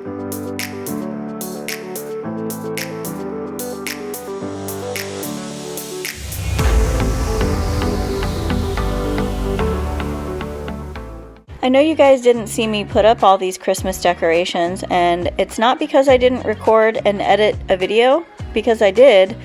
I know you guys didn't see me put up all these Christmas decorations, and it's not because I didn't record and edit a video, because I did.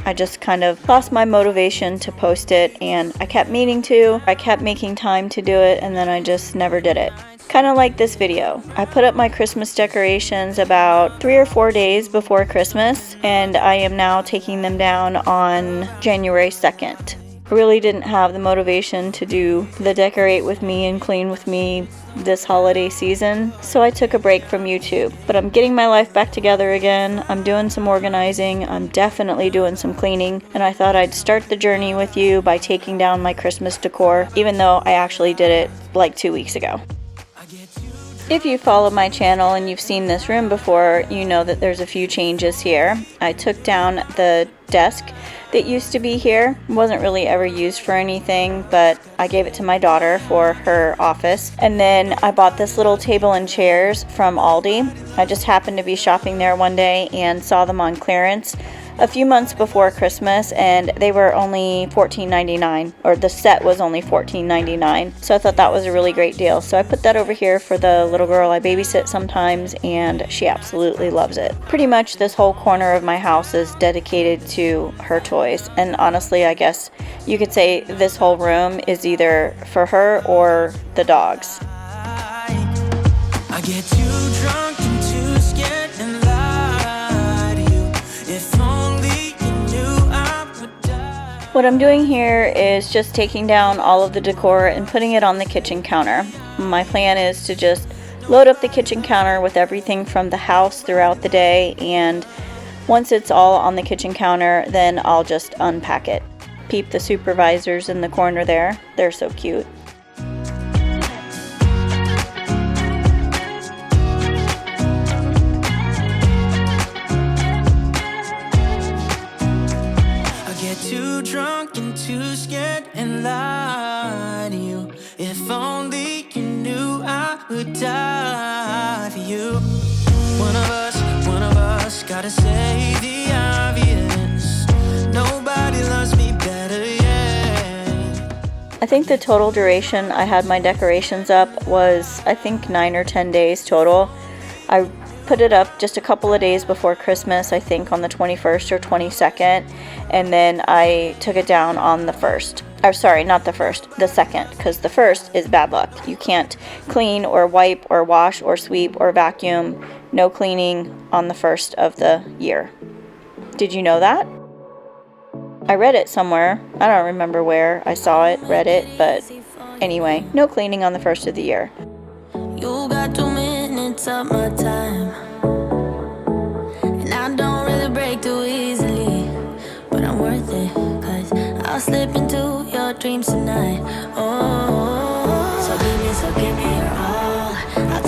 I just kind of lost my motivation to post it, and I kept meaning to. I kept making time to do it, and then I just never did it. Kind of like this video. I put up my Christmas decorations about 3 or 4 days before Christmas, and I am now taking them down on January 2nd. I really didn't have the motivation to do the decorate with me and clean with me this holiday season, so I took a break from YouTube. But I'm getting my life back together again. I'm doing some organizing. I'm definitely doing some cleaning, and I thought I'd start the journey with you by taking down my Christmas decor, even though I actually did it like 2 weeks ago. If you follow my channel and you've seen this room before, you know that there's a few changes here. I took down the desk that used to be here. It wasn't really ever used for anything, but I gave it to my daughter for her office. And then I bought this little table and chairs from Aldi. I just happened to be shopping there one day and saw them on clearance a few months before Christmas, and they were only $14.99, or the set was only $14.99. So I thought that was a really great deal. So I put that over here for the little girl I babysit sometimes, and she absolutely loves it. Pretty much this whole corner of my house is dedicated to her toys, and honestly, I guess you could say this whole room is either for her or the dogs. I get too drunk and too scared and lie to you. If only you knew I would die. What I'm doing here is just taking down all of the decor and putting it on the kitchen counter. My plan is to just load up the kitchen counter with everything from the house throughout the day, and once it's all on the kitchen counter, then I'll just unpack it. Peep the supervisors in the corner there. They're so cute. Too drunk and too scared and lie to you. If only you knew I would die for you. One of us gotta say the obvious. Nobody loves me better, yeah. I think the total duration I had my decorations up was, I think, 9 or 10 days total. I put it up just a couple of days before Christmas, I think on the 21st or 22nd, and then I took it down on the 1st. Or sorry, not the 1st, the 2nd, because the 1st is bad luck. You can't clean or wipe or wash or sweep or vacuum. No cleaning on the 1st of the year. Did you know that? I read it somewhere. I don't remember where I saw it, read it, but anyway, no cleaning on the 1st of the year. You got 2 minutes of my time, and I don't really break too easily, but I'm worth it, 'cause I'll slip into your dreams tonight. Oh, so give me your all. I'll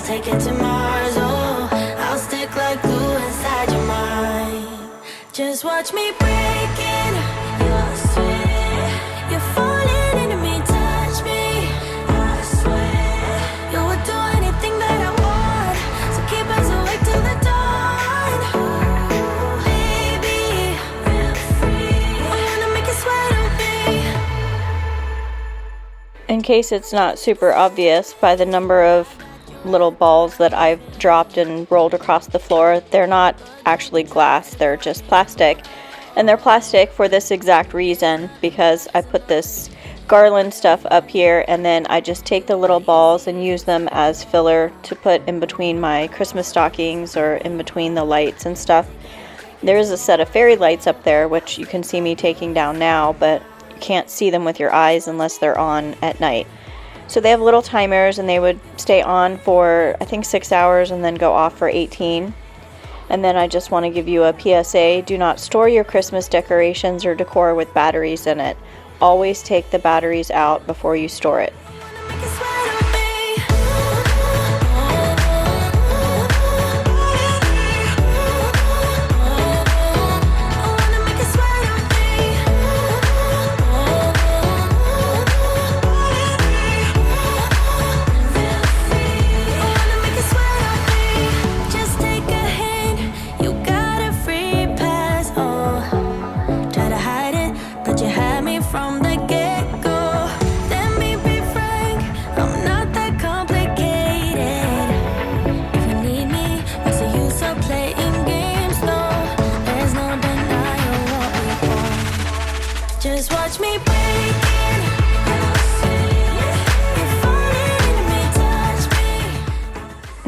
take it to Mars. Oh, I'll stick like glue inside your mind. Just watch me breaking your sweat. You're falling into me, touch me. I swear you would do anything that I want, so keep us awake till the dawn. Ooh, baby, feel free. I wanna make you sweat on me. In case it's not super obvious by the number of little balls that I've dropped and rolled across the floor, they're not actually glass, they're just plastic. And they're plastic for this exact reason, because I put this garland stuff up here, and then I just take the little balls and use them as filler to put in between my Christmas stockings or in between the lights and stuff. There is a set of fairy lights up there, which you can see me taking down now, but you can't see them with your eyes unless they're on at night. So they have little timers, and they would stay on for, I think, 6 hours and then go off for 18. And then I just want to give you a PSA. Do not store your Christmas decorations or decor with batteries in it. Always take the batteries out before you store it.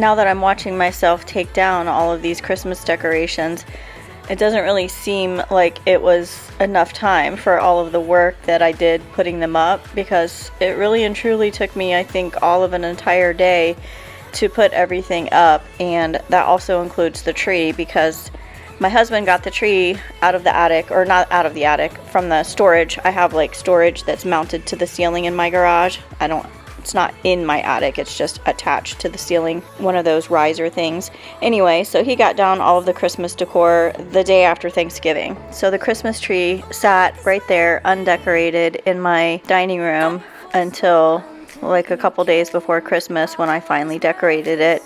Now that I'm watching myself take down all of these Christmas decorations, it doesn't really seem like it was enough time for all of the work that I did putting them up, because it really and truly took me, I think, all of an entire day to put everything up. And that also includes the tree, because my husband got the tree out of the attic, or not out of the attic, from the storage. I have like storage that's mounted to the ceiling in my garage. It's not in my attic, it's just attached to the ceiling, one of those riser things. Anyway, so he got down all of the Christmas decor the day after Thanksgiving. So the Christmas tree sat right there undecorated in my dining room until like a couple days before Christmas, when I finally decorated it.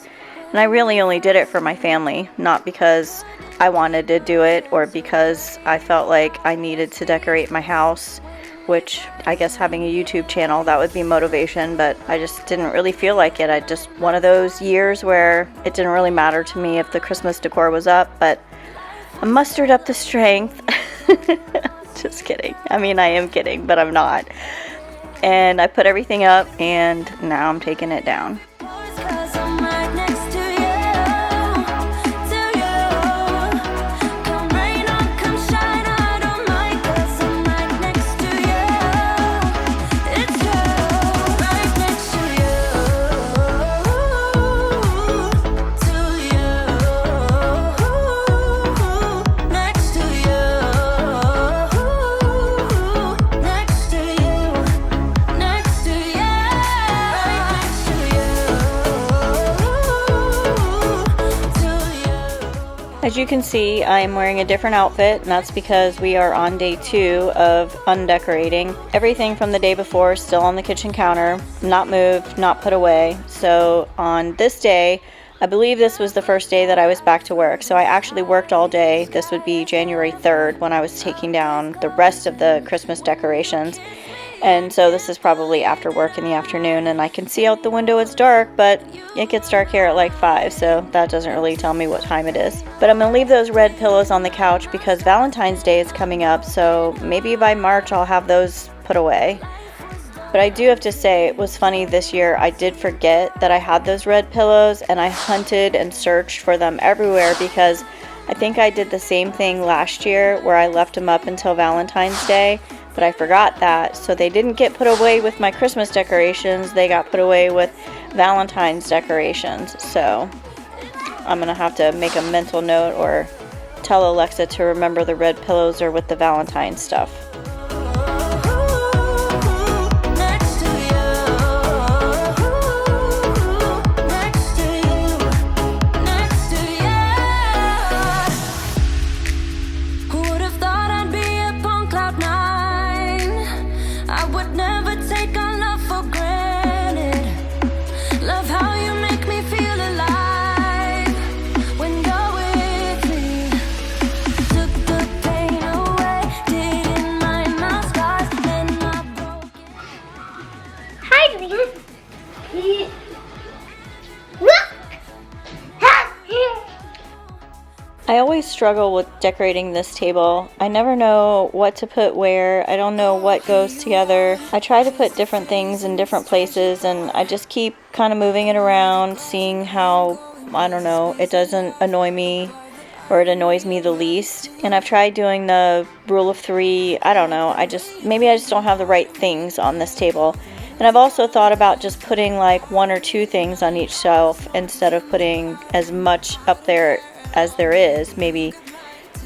And I really only did it for my family, not because I wanted to do it or because I felt like I needed to decorate my house, which I guess having a YouTube channel, that would be motivation, but I just didn't really feel like it. I just, one of those years where it didn't really matter to me if the Christmas decor was up, but I mustered up the strength. Just kidding. I mean, I am kidding, but I'm not. And I put everything up, and now I'm taking it down. As you can see, I am wearing a different outfit, and that's because we are on day 2 of undecorating. Everything from the day before is still on the kitchen counter, not moved, not put away. So on this day, I believe this was the first day that I was back to work. So I actually worked all day. This would be January 3rd when I was taking down the rest of the Christmas decorations. And so this is probably after work in the afternoon, and I can see out the window it's dark, but it gets dark here at like 5, so that doesn't really tell me what time it is. But I'm going to leave those red pillows on the couch because Valentine's Day is coming up, so maybe by March I'll have those put away. But I do have to say, it was funny this year, I did forget that I had those red pillows, and I hunted and searched for them everywhere, because I think I did the same thing last year where I left them up until Valentine's Day. But I forgot that, so they didn't get put away with my Christmas decorations, they got put away with Valentine's decorations. So I'm gonna have to make a mental note or tell Alexa to remember the red pillows are with the Valentine's stuff. I always struggle with decorating this table. I never know what to put where. I don't know what goes together. I try to put different things in different places, and I just keep kind of moving it around, seeing how, I don't know, it doesn't annoy me, or it annoys me the least. And I've tried doing the rule of 3. I don't know, maybe I just don't have the right things on this table. And I've also thought about just putting like 1 or 2 things on each shelf instead of putting as much up there as there is. Maybe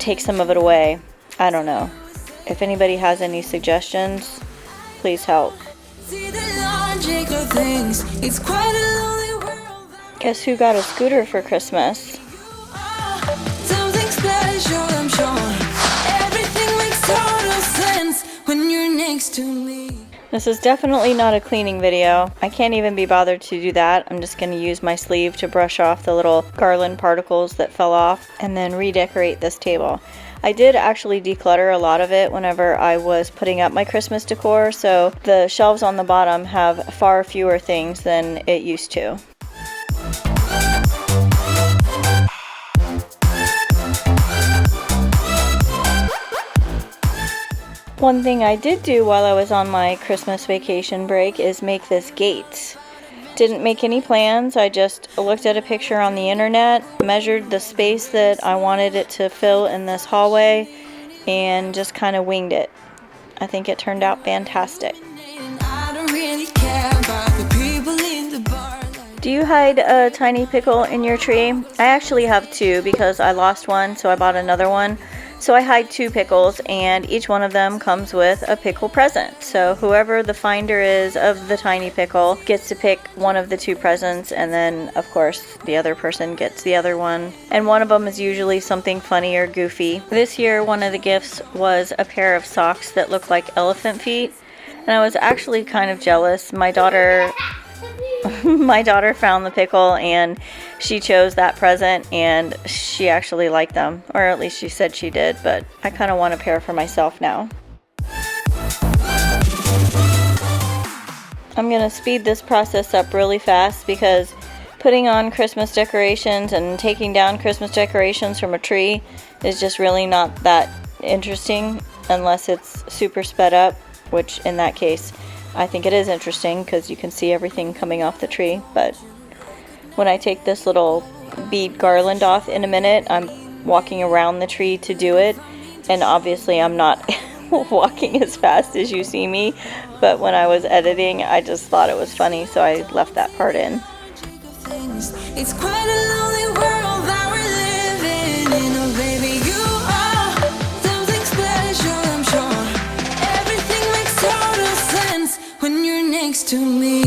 take some of it away. I don't know. If anybody has any suggestions, please help. Guess who got a scooter for Christmas? Something special, I'm sure. Everything makes total sense when you're next to me. This is definitely not a cleaning video. I can't even be bothered to do that. I'm just going to use my sleeve to brush off the little garland particles that fell off and then redecorate this table. I did actually declutter a lot of it whenever I was putting up my Christmas decor, so the shelves on the bottom have far fewer things than it used to. One thing I did do while I was on my Christmas vacation break is make this gate. didn't make any plans. I just looked at a picture on the internet, measured the space that I wanted it to fill in this hallway, and just kind of winged it. I think it turned out fantastic. Do you hide a tiny pickle in your tree? I actually have two because I lost one, so I bought another one. So I hide two pickles, and each one of them comes with a pickle present. So whoever the finder is of the tiny pickle gets to pick one of the two presents, and then of course the other person gets the other one. And one of them is usually something funny or goofy. This year one of the gifts was a pair of socks that look like elephant feet, and I was actually kind of jealous. My daughter found the pickle and she chose that present, and she actually liked them, or at least she said she did, but I kind of want a pair for myself now. I'm gonna speed this process up really fast because putting on Christmas decorations and taking down Christmas decorations from a tree is just really not that interesting unless it's super sped up, which in that case I think it is interesting because you can see everything coming off the tree. But when I take this little bead garland off in a minute, I'm walking around the tree to do it, and obviously I'm not walking as fast as you see me, but when I was editing I just thought it was funny, so I left that part in. It's quite a lonely world that we're living in, oh baby, you are something special, I'm sure. Everything makes total sense when you're next to me.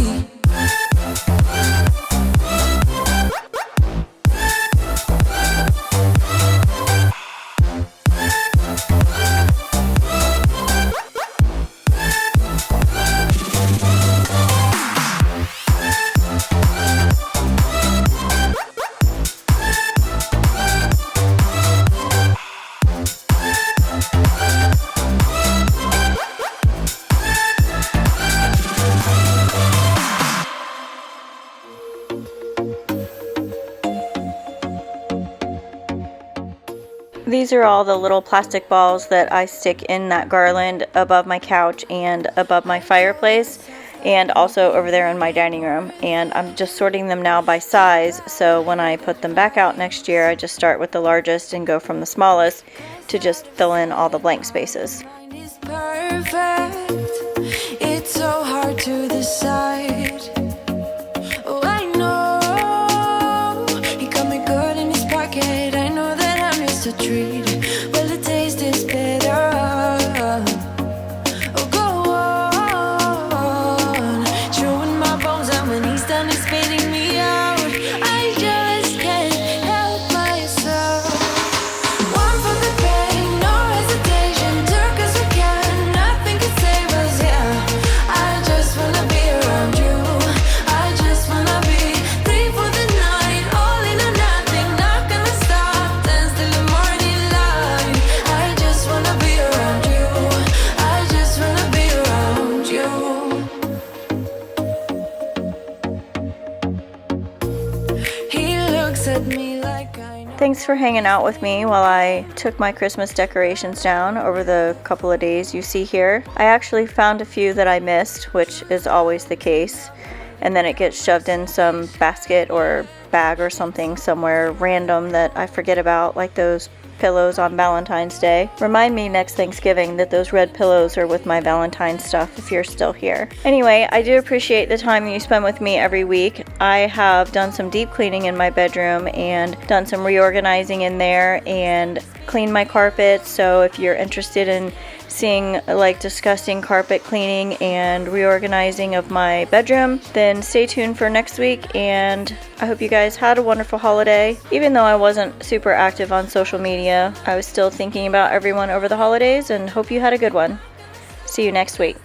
These are all the little plastic balls that I stick in that garland above my couch and above my fireplace, and also over there in my dining room. And I'm just sorting them now by size, so when I put them back out next year I just start with the largest and go from the smallest to just fill in all the blank spaces. It's perfect. It's so hard to decide. Oh, I know he got me good in his pocket. I know that I missed a treat. Well, the taste is better. Oh, go on, showing my bones out when he's done is spitting me out. I just can't help myself. One for the pain, no hesitation. Took us again, nothing can save us. Yeah, I just wanna be around you. I just wanna be free for the night, all in or nothing. Not gonna stop, dance till the morning light. I just wanna be around you. I just wanna be around you. He looks at me like I know. Thanks for hanging out with me while I took my Christmas decorations down over the couple of days you see here. I actually found a few that I missed, which is always the case, and then it gets shoved in some basket or bag or something somewhere random that I forget about, like those pillows on Valentine's Day. Remind me next Thanksgiving that those red pillows are with my Valentine stuff if you're still here. Anyway, I do appreciate the time you spend with me every week. I have done some deep cleaning in my bedroom and done some reorganizing in there and cleaned my carpet, so if you're interested in seeing like disgusting carpet cleaning and reorganizing of my bedroom, then stay tuned for next week. And I hope you guys had a wonderful holiday. Even though I wasn't super active on social media, I was still thinking about everyone over the holidays, and hope you had a good one. See you next week.